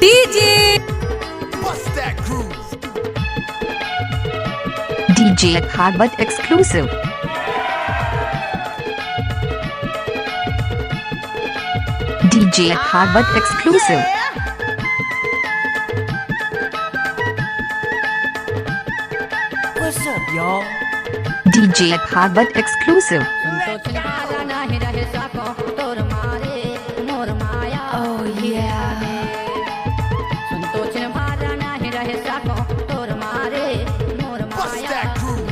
DJ Bust that groove. DJ Harbat exclusive. DJ Harbat exclusive. What's up, y'all? DJ Harbat exclusive. Oh yeah Bust that groove.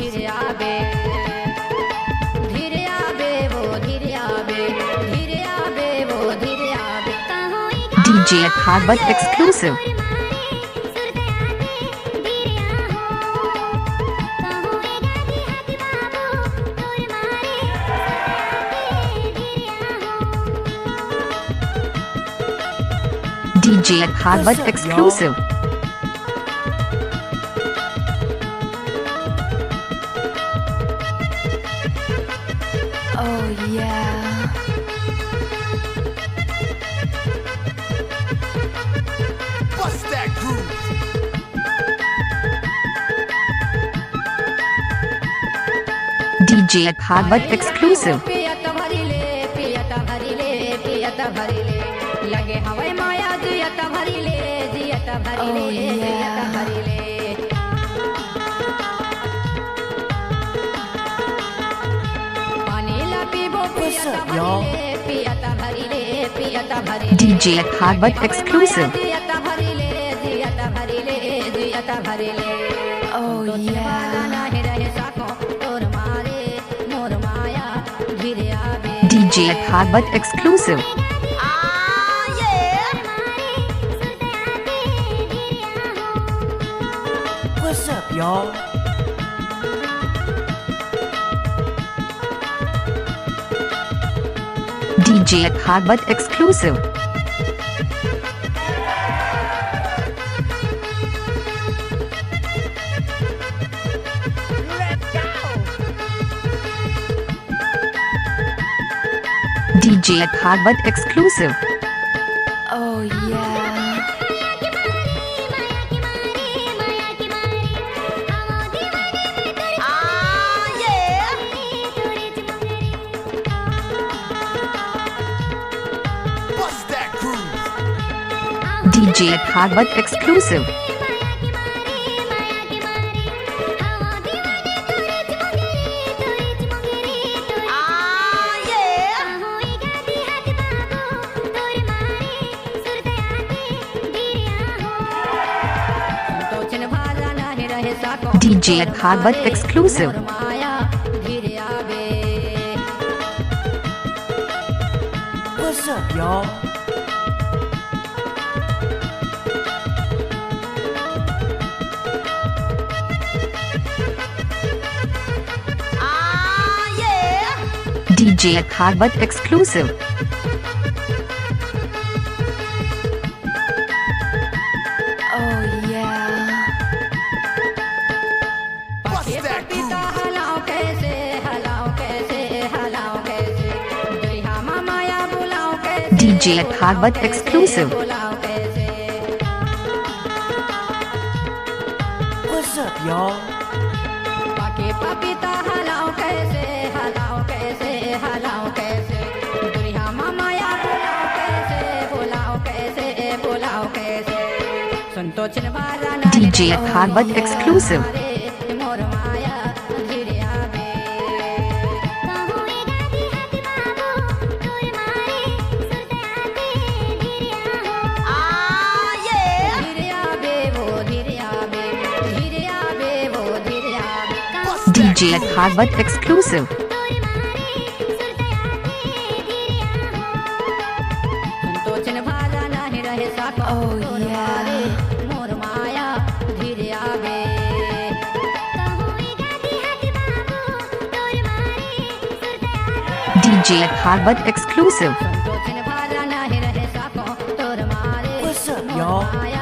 DJ Harbat exclusive. DJ Harbat exclusive. Oh yeah Bust that groove. DJ Harbat exclusive. लगे हवाई माया जियत भरी ले जियत भरी Oh, ले yeah. जियत भरी ले पानी ला पीबो What's पियत up, भरी y'all? ले पियत भरी ले पियत भरी ले DJ Harbat exclusive. जियत भरी ले जियत भरी ले जियत भरी ले Oh yeah नहीं रहे साको तोर मारे मोर माया गिरे आवे DJ Harbat exclusive. What's up, y'all? DJ Harbat exclusive. DJ Harbat exclusive. Oh yeah Bust that groove. DJ Harbat exclusive. तोचन भाला नहीं रहे साको DJ Harbat exclusive. मोर माया गिरे आवे What's up, y'all? DJ Harbat exclusive. Oh yeah Bust that पिता groove. हलाओ कैसे हलाओ कैसे हलाओ कैसे दुल्हा माया बुलाओ कैसे DJ Harbat exclusive. बुलाओ कैसे What's up, y'all? पाके पपीता हलाओ कैसे हलाओ कैसे हलाओ कैसे दुल्हा माया बुलाओ कैसे बुलाओ कैसे बुलाओ कैसे संतोषन वाला DJ Harbat exclusive. मोर माया गिरे आवे धीरे आवे वो धीरे आवे धीरे आवे वो धीरे आवे Bust that DJ Harbat exclusive. संतोषन भाला नहीं रहे साको Oh, तोर yeah. मारे मोर माया धीरे आवे DJ Harbat exclusive. संतोषन भाला नहीं रहे साको तोर मारे What's up, मोर y'all? माया